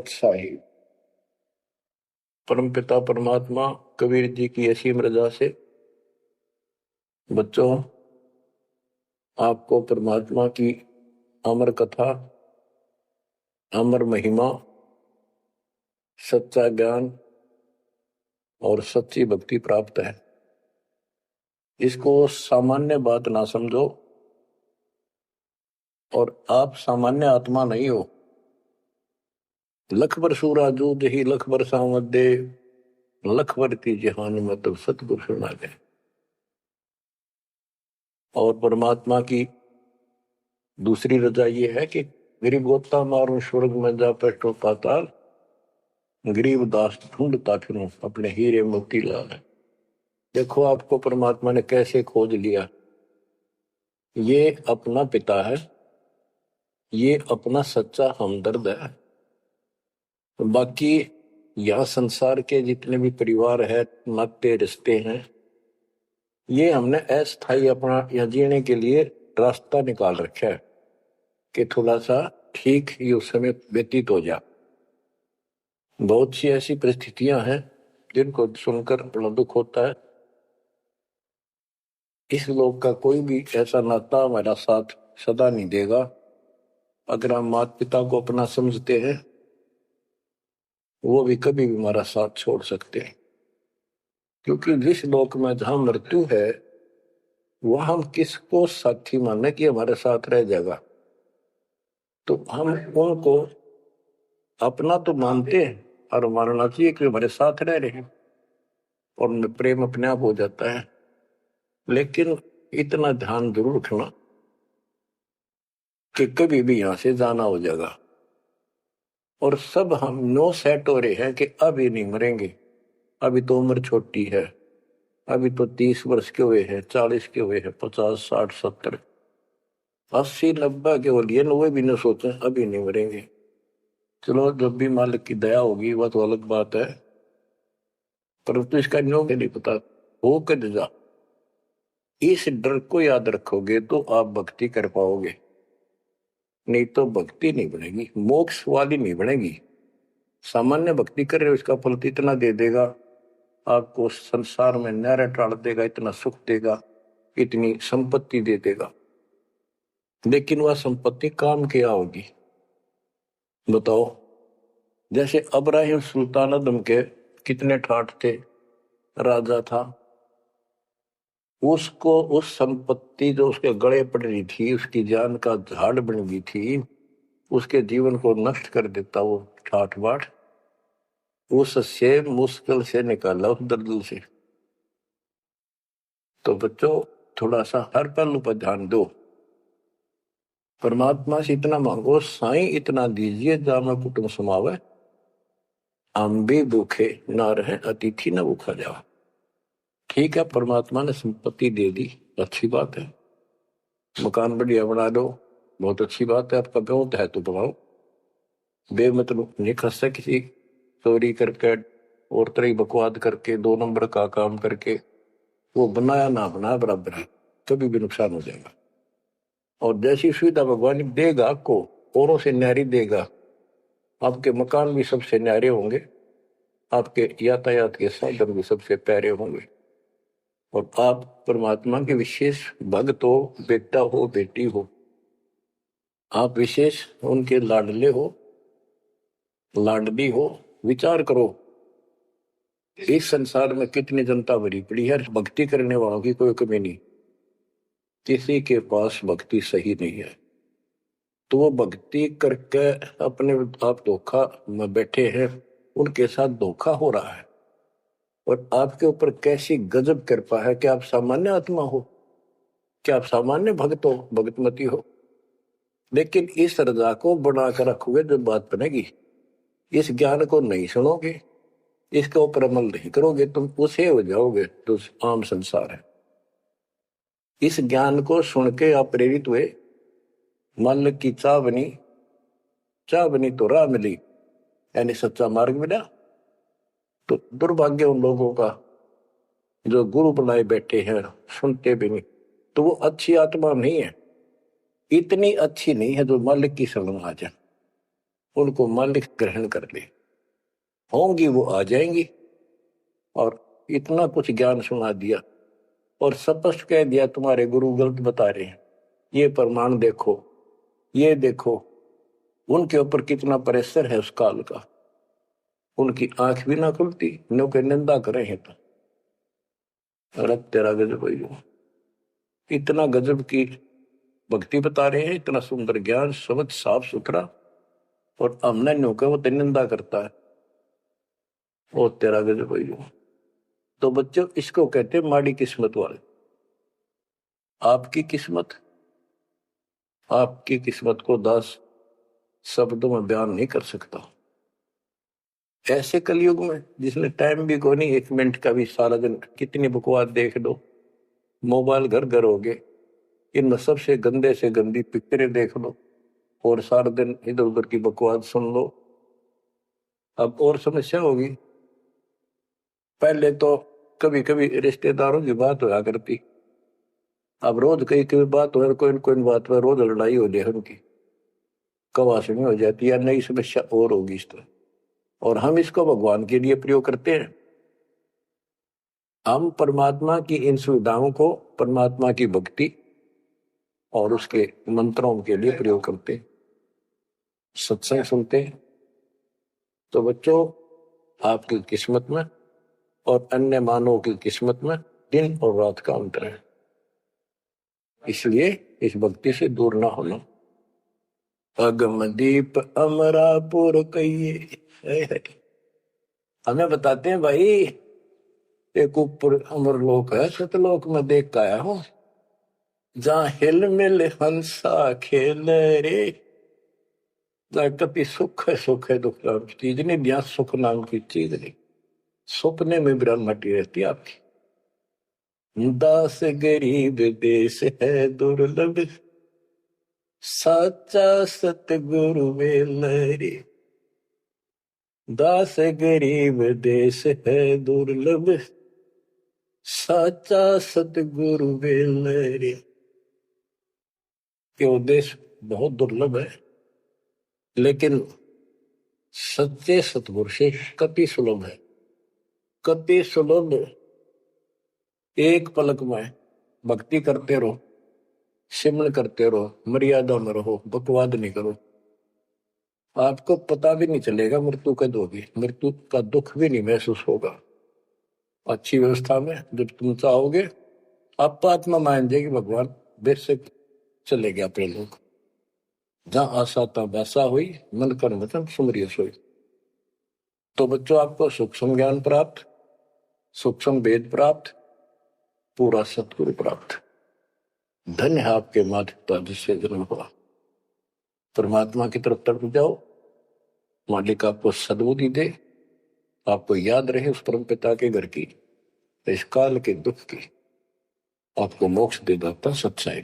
सत्साही। परमपिता परमात्मा कबीर जी की असीम रजा से बच्चों आपको परमात्मा की अमर कथा, अमर महिमा, सच्चा ज्ञान और सच्ची भक्ति प्राप्त है। इसको सामान्य बात ना समझो, और आप सामान्य आत्मा नहीं हो। लख बर सूरा जूद ही लख बर सामद दे, लख बरती जहान मतलब सतगुरु सुना दे। और परमात्मा की दूसरी रजा ये है कि गरीब गोता मारू स्वर्ग में जा पेटो पाताल, गरीब दास ढूंढता फिरूं अपने हीरे मोती लाल। देखो आपको परमात्मा ने कैसे खोज लिया। ये अपना पिता है, ये अपना सच्चा हमदर्द है। बाकी यह संसार के जितने भी परिवार है, नाते रिश्ते हैं, ये हमने अस्थायी अपना या जीने के लिए रास्ता निकाल रखा है कि थोड़ा सा ठीक ये उस समय व्यतीत हो जा। बहुत सी ऐसी परिस्थितियां हैं जिनको सुनकर बड़ा दुख होता है। इस लोक का कोई भी ऐसा नाता हमारा साथ सदा नहीं देगा। अगर हम माता पिता को अपना समझते हैं, वो भी कभी भी हमारा साथ छोड़ सकते हैं, क्योंकि जिस लोक में जहां मृत्यु है वह हम किसको साथी माने कि हमारे साथ रह जाएगा। तो हम उनको अपना तो मानते हैं और मानना चाहिए कि हमारे साथ रह रहे हैं, और प्रेम अपने आप हो जाता है। लेकिन इतना ध्यान जरूर रखना कि कभी भी यहां से जाना हो जाएगा। और सब हम नो सेट हो रहे हैं कि अभी नहीं मरेंगे, अभी तो उम्र छोटी है, अभी तो 30 वर्ष के हुए हैं, 40 के हुए हैं, 50, 60, 70, 80, 90 के हो लिए, वो भी न सोचे अभी नहीं मरेंगे। चलो जब भी मालिक की दया होगी वह तो अलग बात है, परंतु इसका न्यों नहीं पता हो कर जा। इस डर को याद रखोगे तो आप भक्ति कर पाओगे, नहीं तो भक्ति नहीं बनेगी, मोक्ष वाली नहीं बनेगी। सामान्य भक्ति कर रहे हो, इसका फल इतना दे देगा, आपको संसार में नहरें टाल देगा, इतना सुख देगा, इतनी संपत्ति दे देगा। लेकिन वह संपत्ति काम क्या होगी बताओ। जैसे अब्राहिम सुल्तान अदम के कितने ठाठ थे, राजा था, उसको उस संपत्ति जो उसके गले पड़ रही थी, उसकी जान का झाड़ बन गई थी, उसके जीवन को नष्ट कर देता वो ठाठ बाट, उससे मुश्किल से निकाला उस दलदल से। तो बच्चों थोड़ा सा हर पहलू पर ध्यान दो। परमात्मा से इतना मांगो, साईं इतना दीजिए जामा कुटुंब समावे, हम भी भूखे ना रहे अतिथि न भूखा जाओ। ठीक है, परमात्मा ने संपत्ति दे दी, अच्छी बात है, मकान बढ़िया बना दो, बहुत अच्छी बात है, आपका ब्योत है तो बनाओ। बेमतलब नहीं खस से किसी चोरी करके और तरह बकवाद करके 2 नंबर का काम करके, वो बनाया ना बनाया बराबर है, कभी भी नुकसान हो जाएगा। और जैसी सुविधा भगवान देगा आपको, औरों से न्यारी देगा, आपके मकान भी सबसे न्यारे होंगे, आपके यातायात के साधन भी सबसे प्यारे होंगे, और आप परमात्मा के विशेष भक्त हो, बेटा हो, बेटी हो, आप विशेष उनके लाडले हो, लाडली हो। विचार करो, इस संसार में कितनी जनता भरी पड़ी है, भक्ति करने वालों की कोई कमी नहीं, किसी के पास भक्ति सही नहीं है। तो वो भक्ति करके अपने आप धोखा में बैठे हैं, उनके साथ धोखा हो रहा है। और आपके ऊपर कैसी गजब कृपा है कि आप सामान्य आत्मा हो, क्या आप सामान्य भक्त हो, भगतमती हो। लेकिन इस रजा को बनाकर रखोगे जो बात बनेगी, इस ज्ञान को नहीं सुनोगे, इसके ऊपर अमल नहीं करोगे, तुम उसे हो जाओगे तो आम संसार है। इस ज्ञान को सुन के आप प्रेरित हुए, मन की चाह बनी, चाह बनी तो राह मिली, यानी सच्चा मार्ग मिला। तो दुर्भाग्य उन लोगों का जो गुरु बनाए बैठे हैं, सुनते भी नहीं, तो वो अच्छी आत्मा नहीं है, इतनी अच्छी नहीं है जो मालिक की शरण आ जाए। उनको मालिक ग्रहण कर ले, होंगी वो आ जाएंगी। और इतना कुछ ज्ञान सुना दिया और स्पष्ट कह दिया तुम्हारे गुरु गलत बता रहे हैं, ये प्रमाण देखो, ये देखो। उनके ऊपर कितना प्रेशर है उस काल का, उनकी आंख भी ना खुलती, नो के निंदा करे हैं तो। अरे तेरा गजब है, इतना गजब की भक्ति बता रहे हैं, इतना सुंदर ज्ञान, समझ साफ सुथरा, और हमने नो के वो निंदा करता है। ओ तेरा गजब है। तो बच्चों, इसको कहते हैं माड़ी किस्मत वाले। आपकी किस्मत को 10 शब्दों में बयान नहीं कर सकता। ऐसे कलयुग में जिसने टाइम भी को नहीं, 1 मिनट का भी, सारा दिन कितनी बकवास देख लो, मोबाइल घर घर हो गए, इनमें सबसे गंदे से गंदी पिक्चरें देख लो और सारा दिन इधर उधर की बकवास सुन लो। अब और समस्या होगी। पहले तो कभी कभी रिश्तेदारों की बात होया करती, अब रोज कई कई बात हो, कोई कोई बात पर रोज लड़ाई हो जाए, उनकी कवासनी हो जाती है, नई समस्या और होगी इस तरह। और हम इसको भगवान के लिए प्रयोग करते हैं। हम परमात्मा की इन सुविधाओं को परमात्मा की भक्ति और उसके मंत्रों के लिए प्रयोग करते हैं, सत्संग सुनते हैं। तो बच्चों, आपकी किस्मत में और अन्य मानवों की किस्मत में दिन और रात का अंतर है, इसलिए इस भक्ति से दूर ना होना। अगमदीप अमरापुर कहिए, हमें बताते हैं भाई, एक ऊपर अमरलोक है, सतलोक में देख के आया हूं, जहां हिल मिल हंसा खेल रे, कभी सुख है दुख नाम की चीज नहीं, यहाँ सुख नाम की चीज नहीं, सपने में ब्रह्मटी रहती है आपकी। दास गरीब देश है दुर्लभ, साचा सतगुरु वेलरी, दास गरीब देश है दुर्लभ, साचा सतगुरु वेलरी। ये देश बहुत दुर्लभ है, लेकिन सच्चे सतगुरु से कति सुलभ है, कति सुलभ। एक पलक में भक्ति करते रहो, सिमरन करते रहो, मर्यादा में रहो, बकवाद नहीं करो, आपको पता भी नहीं चलेगा मृत्यु कब होगी, मृत्यु का दुख भी नहीं महसूस होगा। अच्छी व्यवस्था में जब तुम चाहोगे, आप आत्मा मान जाएगी, भगवान बेशक चले गया अपने लोग। जहां आशा था वैसा हुई, मन कर मतलब सुमरिय सोई। तो बच्चों, आपको सूक्ष्म ज्ञान प्राप्त, सूक्ष्म वेद प्राप्त, पूरा सतगुरु प्राप्त। धन्य है आपके माता पिता जिससे जन्म हुआ। परमात्मा की तरफ तरफ जाओ, मालिक आपको सद्बुद्धि दे, आपको याद रहे उस परम पिता के घर की, इस काल के दुख की, आपको मोक्ष दे दाता सच्चाई।